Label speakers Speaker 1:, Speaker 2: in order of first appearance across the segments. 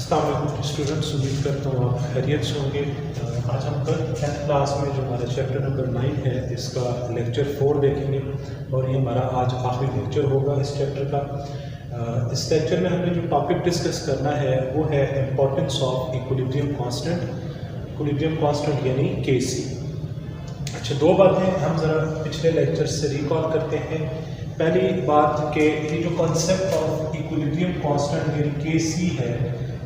Speaker 1: अस्सलाम वालेकुम स्टूडेंट्स, उम्मीद करता हूँ आप खैरियत से होंगे। आज हम कल 10th क्लास में जो हमारा चैप्टर नंबर 9 है इसका लेक्चर 4 देखेंगे और ये हमारा आज आखिरी लेक्चर होगा इस चैप्टर का। इस लेक्चर में हमने जो टॉपिक डिस्कस करना है वो है इम्पोर्टेंस ऑफ इक्विलिब्रियम कांस्टेंट यानी केसी। अच्छा, दो बातें हम ज़रा पिछले लेक्चर से रिकॉल करते हैं। पहली बात कि ये जो कॉन्सेप्ट ऑफ इक्विलिब्रियम कांस्टेंट यानी केसी है,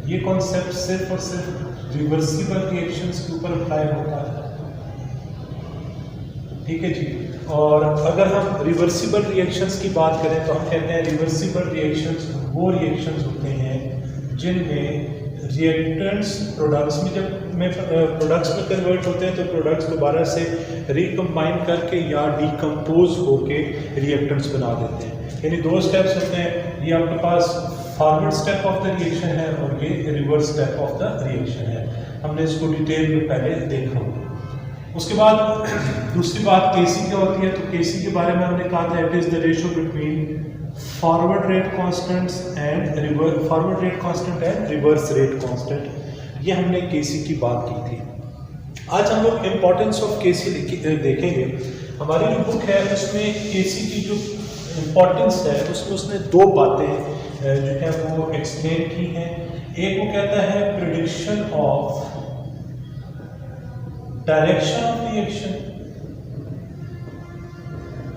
Speaker 1: ये कॉन्सेप्ट सिर्फ और सिर्फ रिवर्सिबल रिएक्शंस के ऊपर अप्लाई होता है। ठीक है जी। और अगर हम रिवर्सिबल रिएक्शंस की बात करें तो हम कहते हैं रिवर्सिबल रिएक्शंस वो रिएक्शंस होते हैं जिनमें रिएक्टेंट्स प्रोडक्ट्स में प्रोडक्ट्स में कन्वर्ट होते हैं, तो प्रोडक्ट्स दोबारा से रिकम्बाइन करके या डिकम्पोज होके रिएक्टेंट्स बना देते हैं। यानी दो स्टेप्स होते हैं, ये आपके पास forward step of the reaction है और ये reverse step of the reaction है। हमने इसको डिटेल में पहले देखा। उसके बाद दूसरी बात केसी क्या होती है, तो केसी के बारे में हमने कहा था it is the ratio between forward rate constant and reverse rate constant. ये हमने केसी की बात की थी। आज हम लोग इम्पोर्टेंस ऑफ केसी देखेंगे। हमारी जो बुक है उसमें केसी की जो इम्पोर्टेंस है उसमें उसने दो बातें जो है वो एक्सप्लेन की हैं। एक वो कहता है prediction of direction of reaction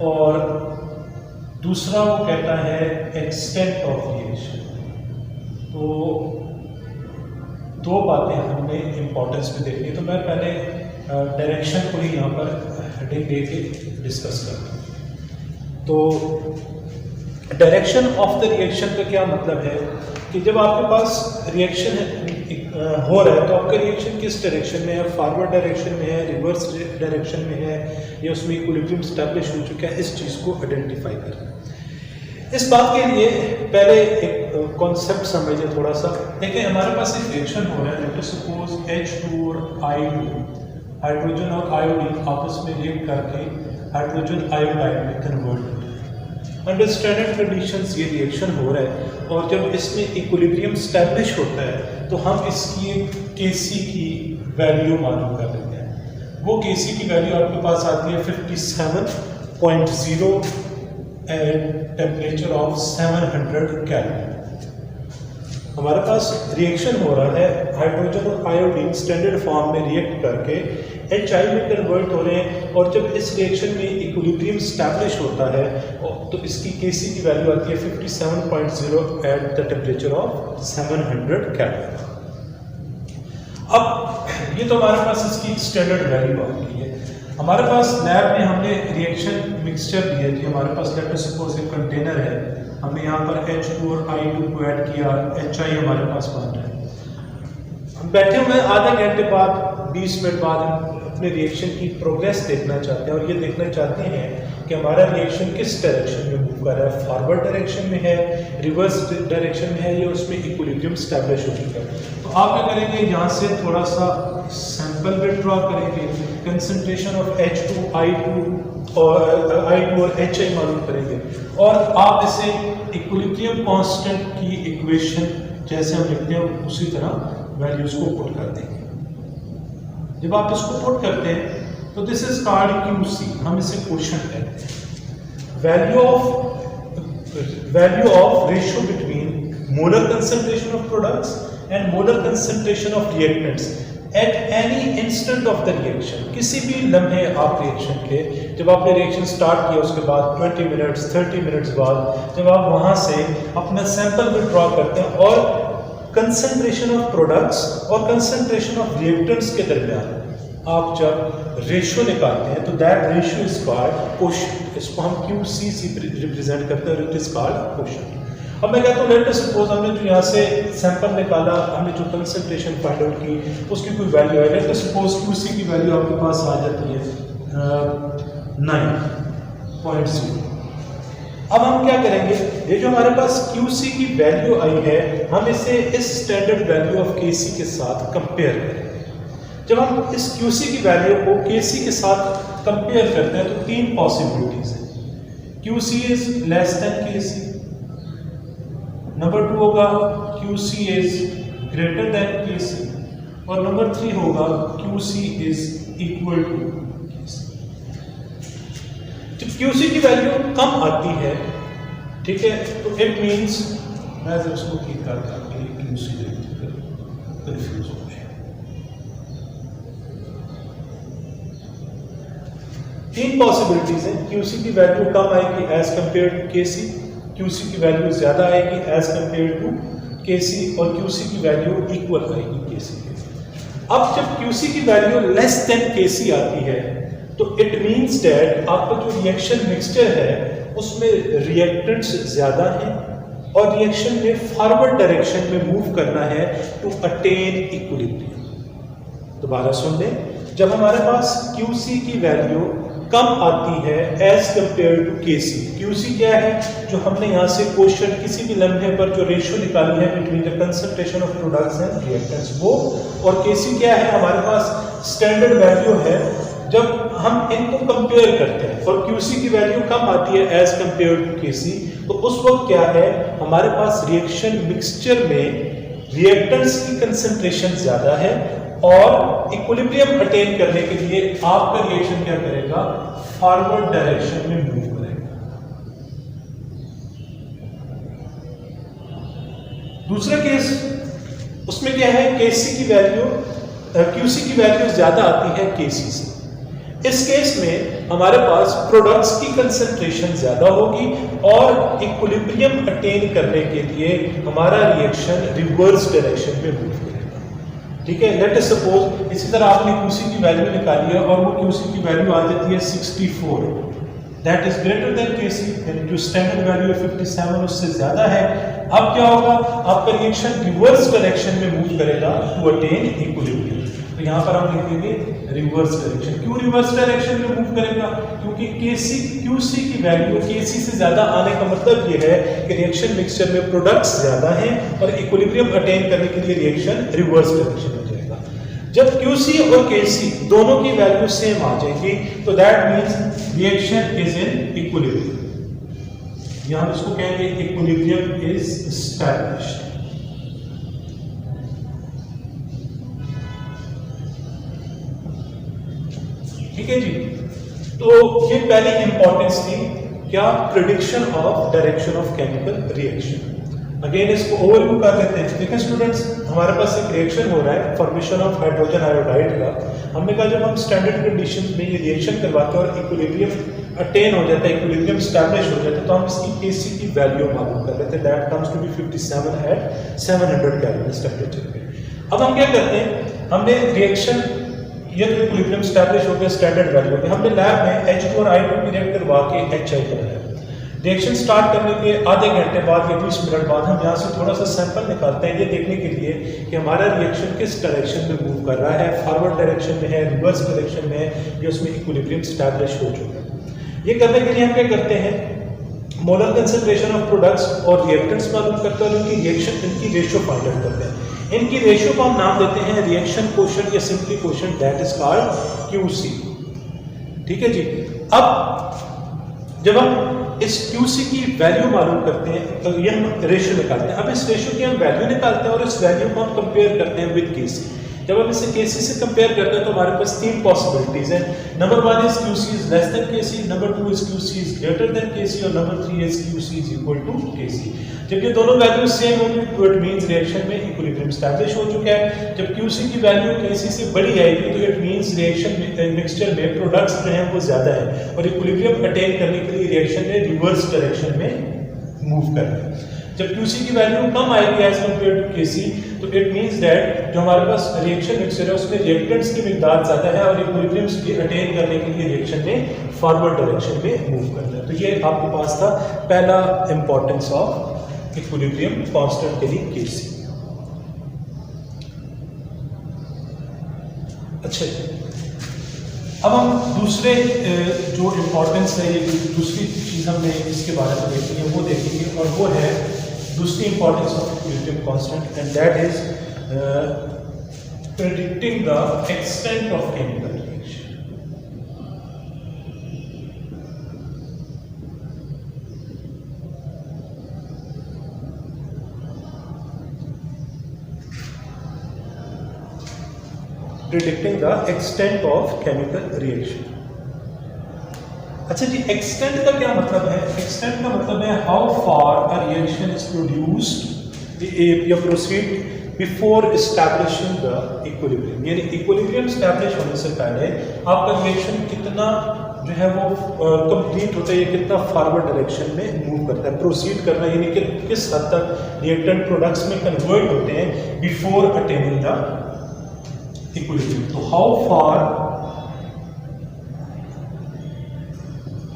Speaker 1: और दूसरा वो कहता है एक्सटेंट ऑफ रिएक्शन। तो दो बातें हमने इम्पोर्टेंस में देखनी, तो मैं पहले डायरेक्शन को ही यहाँ पर हेडिंग दे के डिस्कस करता हूँ। तो डायरेक्शन ऑफ द रिएक्शन का क्या मतलब है कि जब आपके पास रिएक्शन हो रहा है तो आपका रिएक्शन किस डायरेक्शन में है, फॉरवर्ड डायरेक्शन में है, रिवर्स डायरेक्शन में है, या उसमें इक्विलिब्रियम स्टैब्लिश हो चुका है, इस चीज़ को आइडेंटिफाई करना। इस बात के लिए पहले एक कॉन्सेप्ट समझिए थोड़ा सा। देखिए, हमारे पास एक रिएक्शन हो रहा है, लेट अस सपोज H2 और I2, हाइड्रोजन और आयोडीन आपस में रिएक्ट करके हाइड्रोजन आयोडाइड में कन्वर्ट हो रहे हैं। अंडर स्टैंडर्ड कंडीशंस ये रिएक्शन हो रहा है और जब इसमें इक्विलिब्रियम स्टैब्लिश होता है तो हम इसकी केसी की वैल्यू मालूम कर लेते हैं। वो केसी की वैल्यू आपके पास आती है 57.0 एंड टेम्परेचर ऑफ 700 केल्विन। हमारे पास रिएक्शन हो रहा है, हाइड्रोजन और आयोडीन स्टैंडर्ड फॉर्म में रिएक्ट करके HI में कन्वर्ट हो रहे हैं और जब इस रिएक्शन में इक्विलिब्रियम स्टैब्लिश होता है तो इसकी केसी की वैल्यू आती है 57.0 at the temperature of 700 kelvin. अब ये तो हमारे पास इसकी स्टैंडर्ड वैल्यू आ गई है। हमारे पास लैब में हमने रिएक्शन मिक्सचर लिया जी, हमारे पास लेट अस सपोज एक कंटेनर है, हमने यहाँ पर H2 और I2 को ऐड किया, HI हमारे पास बन रहा है। हम बैठे हुए आधे घंटे बाद 20 मिनट बाद अपने रिएक्शन की प्रोग्रेस देखना चाहते हैं और ये देखना चाहते हैं कि हमारा रिएक्शन किस डायरेक्शन में मूव कर रहा है, फॉरवर्ड डायरेक्शन में है, रिवर्स डायरेक्शन में है, या उसमें इक्विलिब्रियम स्टैब्लिश हो चुका है। तो आप क्या करेंगे, यहाँ से थोड़ा सा सैंपल विथड्रॉ करेंगे, कंसंट्रेशन ऑफ H2 I2 और HI मालूम करेंगे और आप इसे इक्विलिब्रियम कांस्टेंट की इक्वेशन जैसे हम लिखते हैं उसी तरह वैल्यूज को पुट कर देंगे। जब आप इसको पुट करते हैं तो दिस इज कॉल्ड QC, हम इसे क्वोशंट कहते हैं। Value of ratio between molar concentration of products and molar concentration of reactants at any instant of the reaction. किसी भी लम्हे आप रिएक्शन के, जब आपने रिएक्शन स्टार्ट किया उसके बाद 20 मिनट्स 30 मिनट्स बाद जब आप वहाँ से अपना सैंपल विथड्रॉ करते हैं और कंसंट्रेशन ऑफ प्रोडक्ट्स और कंसंट्रेशन ऑफ रिएक्टेंट्स के दरमियान आप जब रेशियो निकालते हैं तो that ratio is called quotient. इसको हम QC से रिप्रेजेंट करते हैं, इट इज कॉल्ड क्वोशंट। अब मैं कहता हूँ लेट अस सपोज हमने जो यहाँ से सैंपल निकाला, हमने जो कंसंट्रेशन फाइंड आउट की उसकी कोई वैल्यू है, लेट अस सपोज QC की वैल्यू आपके पास आ जाती है 9.0। अब हम क्या करेंगे, ये जो हमारे पास QC की वैल्यू आई है हम इसे इस स्टैंडर्ड वैल्यू ऑफ KC के साथ कंपेयर करेंगे। जब हम इस QC की वैल्यू को KC के साथ कंपेयर करते हैं तो तीन पॉसिबिलिटीज हैं। QC is less than KC, number 2 होगा QC is greater than Kc और नंबर 3 होगा QC is equal to Kc। जब QC की वैल्यू कम आती है, ठीक है, तो इट मींस मैं जब इसको ठीक करता हूं QC कंफ्यूज हो गया। 3 पॉसिबिलिटीज हैं। QC की वैल्यू कम आएगी as compare to Kc, QC की वैल्यू ज्यादा आएगी एज कंपेयर टू Kc और QC की वैल्यू इक्वल आएगी Kc के। अब जब QC की वैल्यू लेस देन Kc आती है तो इट मींस दैट आपका जो रिएक्शन मिक्सचर है उसमें रिएक्टेंट्स ज्यादा हैं और रिएक्शन में फॉरवर्ड डायरेक्शन में मूव करना है टू अटेन इक्विलिब्रियम। दोबारा सुन लें, जब हमारे पास QC की वैल्यू कम आती है as compare to Kc, QC क्या है, जो हमने यहाँ से क्वेश्चन किसी भी लम्हे पर जो रेशियो निकाली है between the concentration of products and reactants वो, और Kc क्या है, हमारे पास स्टैंडर्ड वैल्यू है। जब हम इनको कंपेयर करते हैं और QC की वैल्यू कम आती है एज कंपेयर टू Kc, तो उस वक्त क्या है, हमारे पास रिएक्शन मिक्सचर में रिएक्टेंट्स की कंसंट्रेशन ज्यादा है और इक्विलिब्रियम अटेन करने के लिए आपका रिएक्शन क्या करेगा, फॉरवर्ड डायरेक्शन में मूव करेगा। दूसरा केस, उसमें क्या है, QC की वैल्यू ज्यादा आती है Kc से। इस केस में हमारे पास प्रोडक्ट्स की कंसंट्रेशन ज्यादा होगी और इक्विलिब्रियम अटेन करने के लिए हमारा रिएक्शन रिवर्स डायरेक्शन में मूव करेगा। ठीक है, लेट अस सपोज इसी तरह आपने QC की वैल्यू निकाली है और वो QC की वैल्यू आ जाती है 64, that is greater than Kc, यानी जो स्टैंडर्ड वैल्यू है 57 उससे ज्यादा है। अब क्या होगा, आपका रिएक्शन रिवर्स डायरेक्शन में मूव करेगा टू अटेन इक्विलिब्रियम। तो यहाँ पर हम लिखेंगे रिवर्स डायरेक्शन। क्यों रिवर्स डायरेक्शन में मूव करेगा, क्योंकि QC की वैल्यू Kc से ज्यादा आने का मतलब ये है कि रिएक्शन मिक्सचर में प्रोडक्ट्स ज्यादा हैं और इक्विलिब्रियम अटेन करने के लिए रिएक्शन रिवर्स डायरेक्शन में जाएगा। जब QC और Kc दोनों की वैल्यू सेम आ जाएगी तो that means reaction is in equilibrium. यहां इसको कहेंगे इक्विलिब्रियम इज एस्टैब्लिश्ड। ठीक है जी, तो ये पहली इंपॉर्टेंस थी क्या, prediction of direction of chemical reaction. Again इसको ओवरव्यू कर लेते हैं। देखिए स्टूडेंट्स, हमारे पास एक रिएक्शन हो रहा है फॉर्मेशन ऑफ हाइड्रोजन आयोडाइड का। हमने कहा जब हम स्टैंडर्ड कंडीशंस में ये रिएक्शन करवाते हैं और इक्विलिब्रियम अटेन हो जाता है, इक्विलिब्रियम स्टैब्लिश हो जाता है, तो हम इसकी Kc की वैल्यू मालूम कर लेते हैं। That comes to be 57 at 700 kelvin temperature पे। अब हम क्या करते हैं, हमने रिएक्शन ये इक्विलिब्रियम स्टैब्लिश हो गया स्टैंडर्ड वैल्यू पे, हमने लैब में H2 और I2 की रिएक्ट करवा के HI बनाया। रिएक्शन स्टार्ट करने के आधे घंटे बाद या 20 मिनट बाद हम यहाँ से थोड़ा सा सैंपल निकालते हैं ये देखने के लिए कि हमारा रिएक्शन किस डायरेक्शन में मूव कर रहा है, फॉरवर्ड डायरेक्शन में है, रिवर्स डायरेक्शन में है, या उसमें इक्विलिब्रियम स्टैब्लिश हो चुका है। ये करने के लिए हम क्या करते हैं, मोलर कंसंट्रेशन ऑफ प्रोडक्ट्स और रिएक्टेंट्स मालूम करते हैं और इनकी रेशियो फाइंड आउट करते हैं। इनकी रेशियो को हम नाम देते हैं रिएक्शन कोएफिशिएंट या simply coefficient, that is called QC। ठीक है जी, अब जब हम इस QC की वैल्यू मालूम करते हैं तो ये हम रेशियो निकालते हैं। अब इस रेशियो की हम वैल्यू निकालते हैं और इस वैल्यू को हम कंपेयर करते हैं विद Kc। जब हम इसे Kc से कंपेयर करते हैं तो हमारे पास 3 पॉसिबिलिटीज हैं। Number 1 is QC is less than Kc, number 2 is QC is greater than Kc और number 3 is QC is equal to Kc। जब ये दोनों वैल्यू सेम होंगी तो इट मींस रिएक्शन में इक्विलिब्रियम स्टैब्लिश हो चुका है। जब QC की वैल्यू Kc से बड़ी आएगी तो इट मींस रिएक्शन मिक्सचर में प्रोडक्ट्स जो हैं वो ज्यादा है और इक्विलिब्रियम अटेन करने के लिए रिएक्शन ने रिवर्स डायरेक्शन में मूव करना है। जब QC की वैल्यू कम आएगी एज कंपेयर टू Kc तो इट मींस दैट जो हमारे पास रिएक्शन मिक्सचर है उसमें रिएक्टेंट्स की मिकदार ज्यादा है और इक्विलिब्रियम अटेन करने के लिए रिएक्शन ने फॉरवर्ड डायरेक्शन में मूव करना है। तो ये आपके पास था पहला इंपॉर्टेंस ऑफ इक्विलिब्रियम कांस्टेंट के लिए Kc। अच्छा, अब हम दूसरे जो इंपॉर्टेंस है, ये दूसरी चीज हमने इसके बारे में देखनी है वो देखेंगे और वो है दूसरी importance of equilibrium constant and that is predicting the extent of chemical reaction. Predicting the extent of chemical reaction. अच्छा जी, एक्सटेंट का क्या मतलब है? एक्सटेंट का मतलब है how far a reaction is produced या proceed before establishing the equilibrium, यानी इक्विलिब्रियम एस्टैब्लिश होने से पहले आपका रिएक्शन कितना जो है वो कंप्लीट होता है, ये कितना फॉरवर्ड डायरेक्शन में मूव करता है, प्रोसीड करना, यानी कि किस हद तक रिएक्टेंट प्रोडक्ट्स में कन्वर्ट होते हैं बिफोर अटेनिंग द इक्विलिब्रियम। तो how far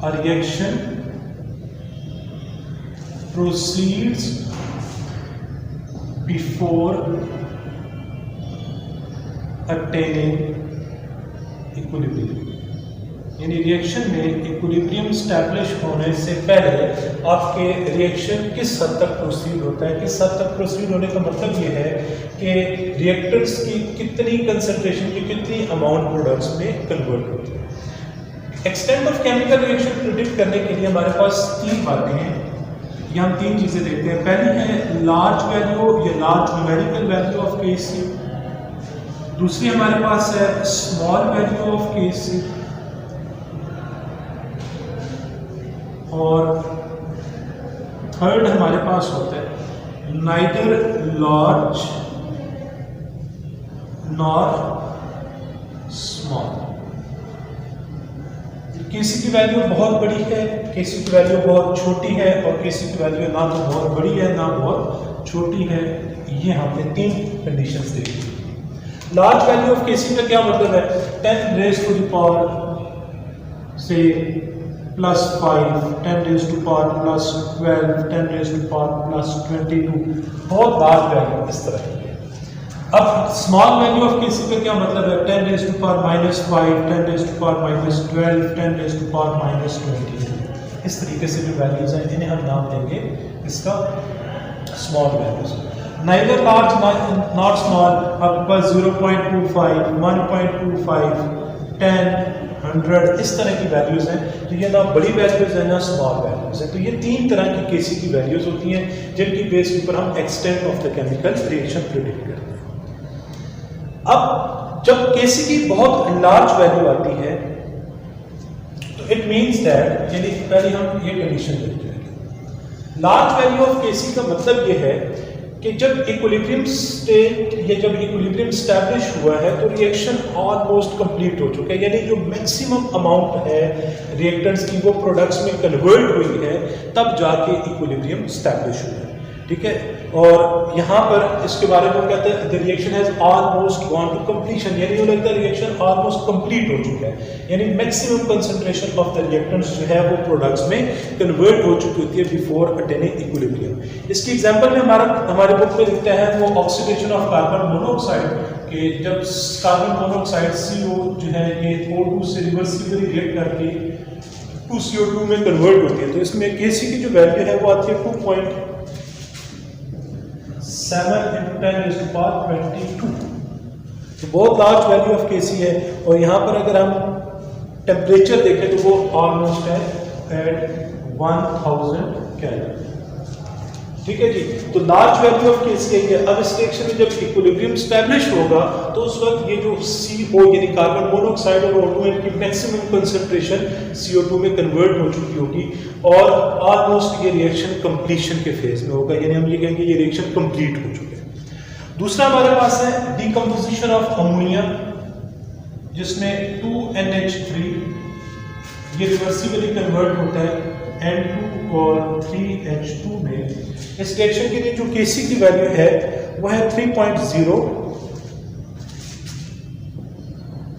Speaker 1: a reaction proceeds before attaining equilibrium, यानी रिएक्शन में इक्विलिब्रियम स्टैब्लिश होने से पहले आपके रिएक्शन किस हद तक प्रोसीड होता है। किस हद तक प्रोसीड होने का मतलब ये है कि रिएक्टेंट्स की कितनी कंसंट्रेशन की कितनी अमाउंट प्रोडक्ट्स में कन्वर्ट होती है। Extent of chemical reaction predict करने के लिए हमारे पास तीन बातें हैं, ये हम तीन चीजें देखते हैं। पहली है लार्ज वैल्यू या large numerical value of KC, दूसरी हमारे पास है स्मॉल वैल्यू ऑफ केसी, और थर्ड हमारे पास होता है नाइदर लार्ज नॉर स्मॉल। केसी की वैल्यू बहुत बड़ी है, केसी की वैल्यू बहुत छोटी है, और केसी की वैल्यू ना तो बहुत बड़ी है ना बहुत छोटी है। ये हमने तीन कंडीशंस देखी। लार्ज वैल्यू ऑफ केसी का क्या मतलब है? 10 रेज़ टू द पावर से +5, 10 raise to power +12, 10 raise to power +22, बहुत लार्ज वैल्यू इस तरह की है। अब स्मॉल वैल्यू ऑफ केसी का क्या मतलब है? 10 raise to power -5, 10 raise to power -12, 10 raise to power -22। इस तरीके से जो वैल्यूज हैं इन्हें हम नाम देंगे इसका small values. Neither large not small, आपके पास 0.25, 1.25, 10, 100 इस तरह की वैल्यूज हैं। तो ये ना बड़ी वैल्यूज हैं ना स्मॉल वैल्यूज हैं। तो ये तीन तरह की केसी की वैल्यूज होती हैं जिनकी बेस के ऊपर हम extent of the chemical reaction predict करते हैं। अब जब केसी की बहुत लार्ज वैल्यू आती है तो इट मींस दैट, यानी पहले हम ये कंडीशन देखते हैं। लार्ज वैल्यू ऑफ केसी का मतलब ये है कि जब इक्विलिब्रियम स्टेट या जब इक्विलिब्रियम स्टैब्लिश हुआ है तो रिएक्शन ऑलमोस्ट कंप्लीट हो चुका है, यानी जो मैक्सिमम अमाउंट है रिएक्टेंट्स की वो प्रोडक्ट्स में कन्वर्ट हुई है, तब जाके इक्विलिब्रियम स्टैब्लिश हुआ है। ठीक है, और यहाँ पर इसके बारे में कहते हैं the reaction has almost gone to completion, यानी वो लगता है रिएक्शन ऑलमोस्ट कंप्लीट हो चुका है, यानी maximum concentration of the reactants जो है वो प्रोडक्ट्स में कन्वर्ट हो चुकी होती है बिफोर अटेनिंग इक्विलिब्रियम। इसकी एग्जांपल में हमारे बुक में लिखते हैं वो ऑक्सीडेशन ऑफ कार्बन मोनोऑक्साइड, कि जब कार्बन मोनोऑक्साइड CO जो है ये O2 से रिवर्सिबली रिएक्ट करके 2CO2 में कन्वर्ट होती है। तो इसमें केसी की जो वैल्यू है वो आती है 2.7 × 10⁻22, तो बहुत लार्ज वैल्यू ऑफ केसी है। और यहाँ पर अगर हम टेम्परेचर देखें तो वो ऑलमोस्ट है एट 1000 केल्विन। ठीक है जी, तो लार्ज वैल्यू ऑफ केसी है। अब इस रिएक्शन में जब इक्विलिब्रियम स्टैब्लिश होगा तो उस वक्त ये जो CO यानी कार्बन मोनोऑक्साइड और O2 की मैक्सिमम कंसंट्रेशन CO2 में कन्वर्ट हो चुकी होगी और ऑलमोस्ट ये रिएक्शन कंप्लीशन के फेज में होगा, यानी हम ये कहेंगे ये रिएक्शन कंप्लीट हो चुका है। दूसरा हमारे पास है डिकम्पोजिशन ऑफ अमोनिया, जिसमें 2NH3 ये रिवर्सिबली कन्वर्ट होता है N2 और 3H2 में। इस रिएक्शन के लिए जो केसी की वैल्यू है वो है 3.0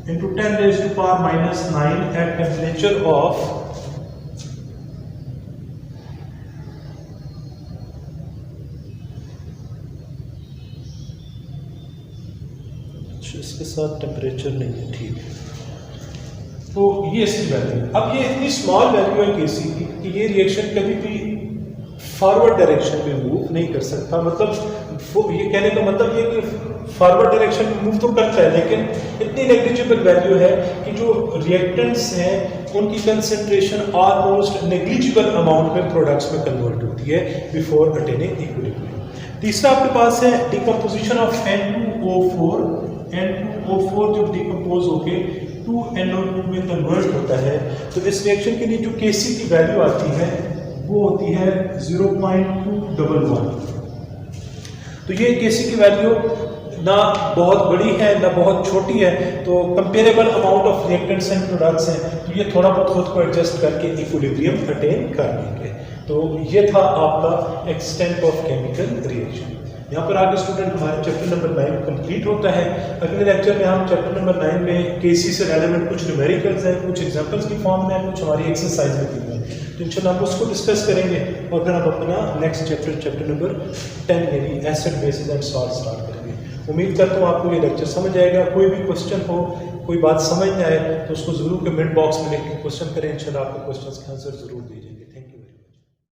Speaker 1: × 10⁻⁻9 एट टेम्परेचर ऑफ 10। इसके साथ टेम्परेचर नहीं है, ठीक है। तो ये इसकी वैल्यू है। अब ये इतनी स्मॉल वैल्यू है केसी की कि ये रिएक्शन कभी भी फॉरवर्ड डायरेक्शन में मूव नहीं कर सकता। मतलब ये कहने का मतलब ये कि फॉरवर्ड डायरेक्शन में मूव तो करता है, लेकिन इतनी नेग्लिजिबल वैल्यू है कि जो रिएक्टेंट्स हैं उनकी कंसंट्रेशन ऑलमोस्ट नेग्लिजिबल अमाउंट में प्रोडक्ट्स में कन्वर्ट होती है बिफोर अटेनिंग इक्विलिब्रियम। तीसरा आपके पास है डिकम्पोजिशन ऑफ N2O4 N2O4 जब डिकम्पोज होके 2NO2 में कन्वर्ट होता है तो इस रिएक्शन के लिए जो Kc की वैल्यू आती है वो होती है 0.211। तो ये Kc की वैल्यू ना बहुत बड़ी है ना बहुत छोटी है, तो comparable amount of reactants and products हैं, तो ये थोड़ा बहुत खुद को एडजस्ट करके इक्विलिब्रियम अटेन कर लेंगे। तो ये था आपका एक्सटेंट ऑफ केमिकल रिएक्शन। यहाँ पर आगे स्टूडेंट हमारे चैप्टर नंबर 9 कंप्लीट होता है। अगले लेक्चर में हम चैप्टर नंबर 9 में Kc से रेलेवेंट कुछ न्यूमेरिकल्स हैं, कुछ एग्जांपल्स की फॉर्म में, कुछ हमारी एक्सरसाइज में दी हुई है, तो इंशाल्लाह हम उसको डिस्कस करेंगे और फिर हम अपना नेक्स्ट चैप्टर नंबर 10 यानी acid basis and salt start करेंगे। उम्मीद करता हूँ आपको ये लेक्चर समझ आएगा। कोई भी क्वेश्चन हो, कोई बात समझ ना आए तो उसको जरूर कमेंट बॉक्स में लिख के क्वेश्चन करें, इंशाल्लाह आपको क्वेश्चन के आंसर जरूर दीजिए।